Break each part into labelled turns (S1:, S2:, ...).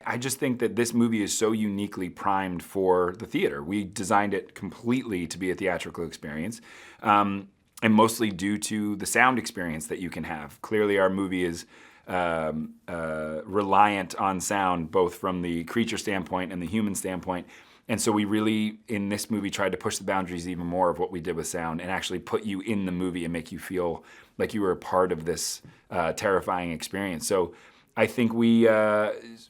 S1: I just think that this movie is so uniquely primed for the theater. We designed it completely to be a theatrical experience, and mostly due to the sound experience that you can have. Clearly, our movie is reliant on sound, both from the creature standpoint and the human standpoint. And so we really, in this movie, tried to push the boundaries even more of what we did with sound and actually put you in the movie and make you feel like you were a part of this terrifying experience. So I think we,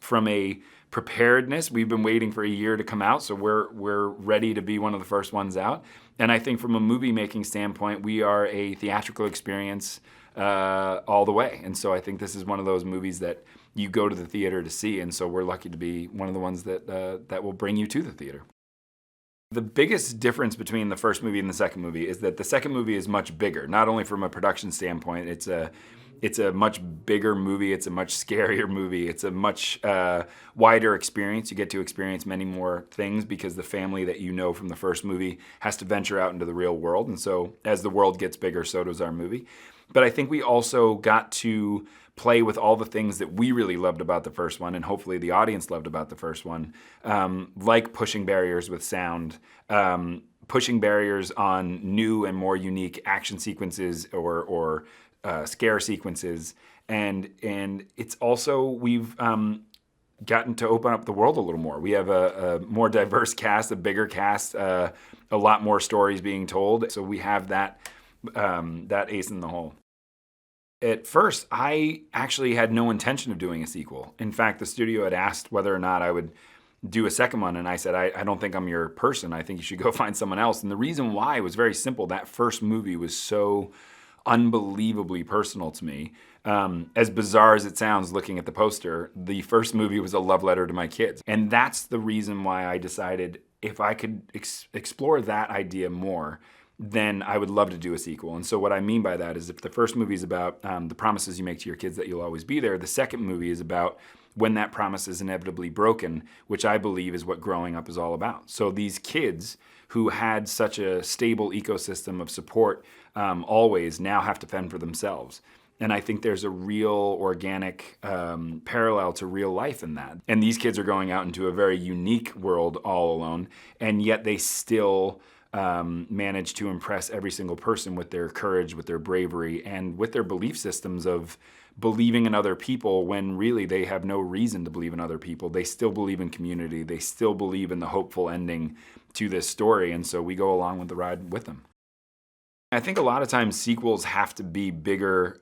S1: from a preparedness, we've been waiting for a year to come out, so we're ready to be one of the first ones out. And I think from a movie making standpoint, we are a theatrical experience all the way. And so I think this is one of those movies that you go to the theater to see, and so we're lucky to be one of the ones that will bring you to the theater. The biggest difference between the first movie and the second movie is that the second movie is much bigger, not only from a production standpoint. It's a much bigger movie. It's a much scarier movie. It's a much wider experience. You get to experience many more things because the family that you know from the first movie has to venture out into the real world. And so as the world gets bigger, so does our movie. But I think we also got to play with all the things that we really loved about the first one, and hopefully the audience loved about the first one, like pushing barriers with sound, pushing barriers on new and more unique action sequences or scare sequences, and it's also we've gotten to open up the world a little more. We have a more diverse cast, a bigger cast, a lot more stories being told. So we have that ace in the hole. At first, I actually had no intention of doing a sequel. In fact, the studio had asked whether or not I would do a second one, and I said, I don't think I'm your person. I think you should go find someone else. And the reason why was very simple. That first movie was so unbelievably personal to me. As bizarre as it sounds looking at the poster, the first movie was a love letter to my kids. And that's the reason why I decided if I could explore that idea more, then I would love to do a sequel. And so what I mean by that is if the first movie is about the promises you make to your kids that you'll always be there, the second movie is about when that promise is inevitably broken, which I believe is what growing up is all about. So these kids who had such a stable ecosystem of support always now have to fend for themselves. And I think there's a real organic parallel to real life in that. And these kids are going out into a very unique world all alone, and yet they still manage to impress every single person with their courage, with their bravery, and with their belief systems of believing in other people when really they have no reason to believe in other people. They still believe in community. They still believe in the hopeful ending to this story, and so we go along with the ride with them. I think a lot of times sequels have to be bigger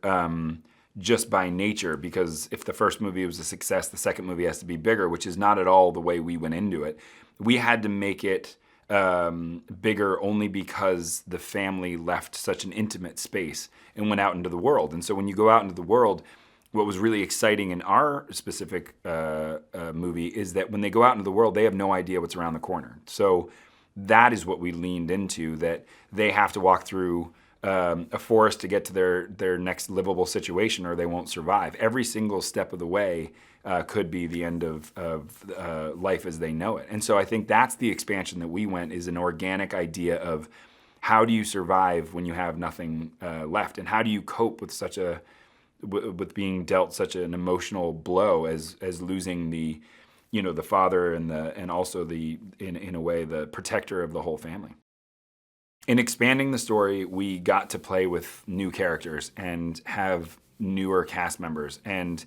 S1: just by nature, because if the first movie was a success, the second movie has to be bigger, which is not at all the way we went into it. We had to make it bigger only because the family left such an intimate space and went out into the world. And so when you go out into the world, what was really exciting in our specific movie is that when they go out into the world, they have no idea what's around the corner. So that is what we leaned into, that they have to walk through a forest to get to their next livable situation or they won't survive. Every single step of the way could be the end of life as they know it. And so I think that's the expansion that we went, is an organic idea of how do you survive when you have nothing left, and how do you cope with with being dealt such an emotional blow as losing the father and also in a way the protector of the whole family. In expanding the story, we got to play with new characters and have newer cast members, and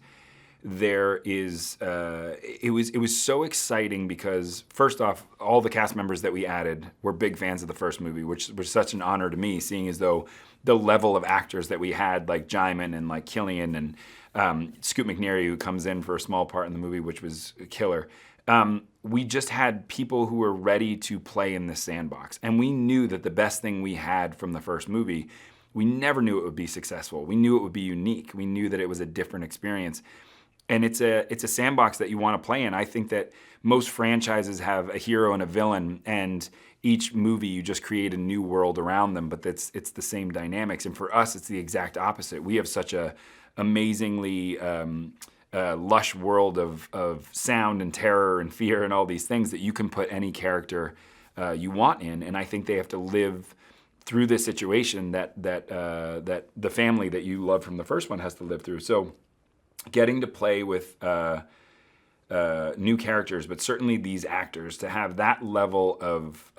S1: there is it was so exciting because first off, all the cast members that we added were big fans of the first movie, which was such an honor to me, seeing as though the level of actors that we had, like Djimon and like Cillian and Scoot McNairy, who comes in for a small part in the movie, which was a killer. We just had people who were ready to play in this sandbox. And we knew that the best thing we had from the first movie, we never knew it would be successful. We knew it would be unique. We knew that it was a different experience. And it's a sandbox that you want to play in. I think that most franchises have a hero and a villain, and each movie you just create a new world around them, but it's the same dynamics. And for us, it's the exact opposite. We have such a amazingly lush world of sound and terror and fear and all these things that you can put any character you want in. And I think they have to live through this situation that the family that you love from the first one has to live through. So getting to play with new characters, but certainly these actors, to have that level of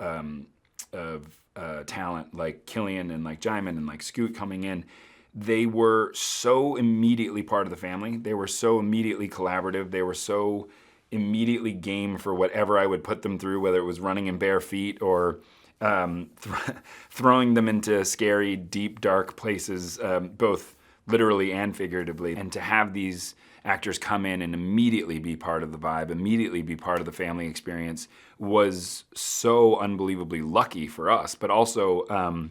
S1: talent, like Cillian and like Djimon and like Scoot coming in, they were so immediately part of the family. They were so immediately collaborative. They were so immediately game for whatever I would put them through, whether it was running in bare feet or throwing them into scary, deep, dark places, both literally and figuratively. And to have these actors come in and immediately be part of the vibe, immediately be part of the family experience, was so unbelievably lucky for us, but also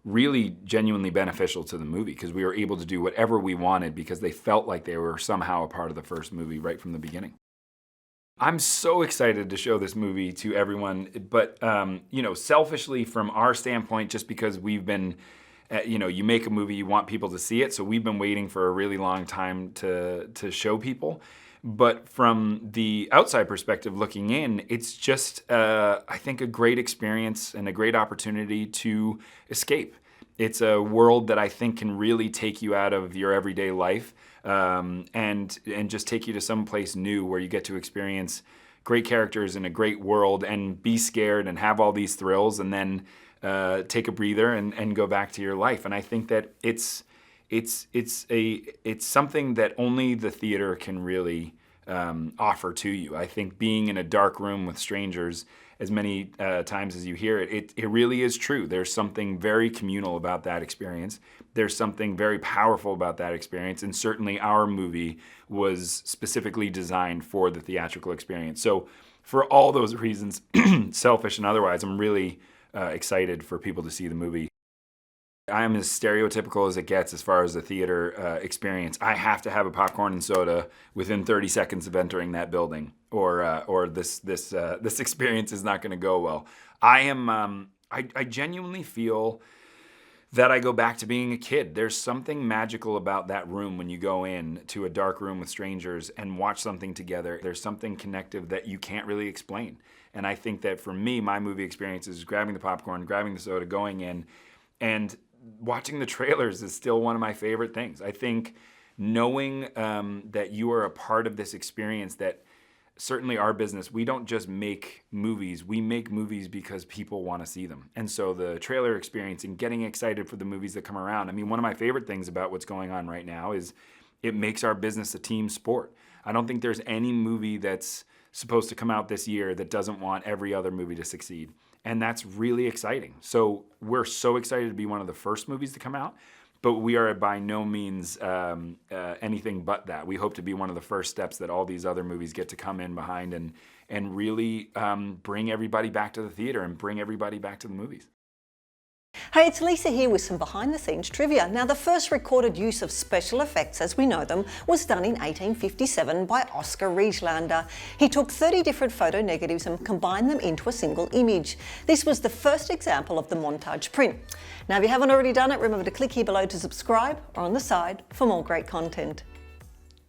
S1: really genuinely beneficial to the movie, because we were able to do whatever we wanted because they felt like they were somehow a part of the first movie right from the beginning. I'm so excited to show this movie to everyone, but you know, selfishly from our standpoint, just because we've been, you know, you make a movie, you want people to see it, so we've been waiting for a really long time to show people. But from the outside perspective looking in, it's just, I think, a great experience and a great opportunity to escape. It's a world that I think can really take you out of your everyday life, and just take you to some place new where you get to experience great characters in a great world and be scared and have all these thrills, and then take a breather and go back to your life. And I think that it's something that only the theater can really offer to you. I think being in a dark room with strangers, as many times as you hear it, it really is true. There's something very communal about that experience. There's something very powerful about that experience, and certainly our movie was specifically designed for the theatrical experience. So for all those reasons, selfish and otherwise, I'm really excited for people to see the movie. I'm as stereotypical as it gets as far as the theater experience. I have to have a popcorn and soda within 30 seconds of entering that building, or this experience is not going to go well. I genuinely feel that I go back to being a kid. There's something magical about that room when you go in to a dark room with strangers and watch something together. There's something connective that you can't really explain. And I think that for me, my movie experience is grabbing the popcorn, grabbing the soda, going in, and watching the trailers is still one of my favorite things. I think knowing that you are a part of this experience, that certainly our business, we don't just make movies, we make movies because people want to see them. And so the trailer experience and getting excited for the movies that come around. I mean, one of my favorite things about what's going on right now is it makes our business a team sport. I don't think there's any movie that's supposed to come out this year that doesn't want every other movie to succeed. And that's really exciting. So we're so excited to be one of the first movies to come out, but we are by no means anything but that. We hope to be one of the first steps that all these other movies get to come in behind and really bring everybody back to the theater and bring everybody back to the movies.
S2: Hey, it's Lisa here with some behind-the-scenes trivia. Now, the first recorded use of special effects as we know them was done in 1857 by Oscar Rieslander. He took 30 different photo negatives and combined them into a single image. This was the first example of the montage print. Now, if you haven't already done it, remember to click here below to subscribe or on the side for more great content.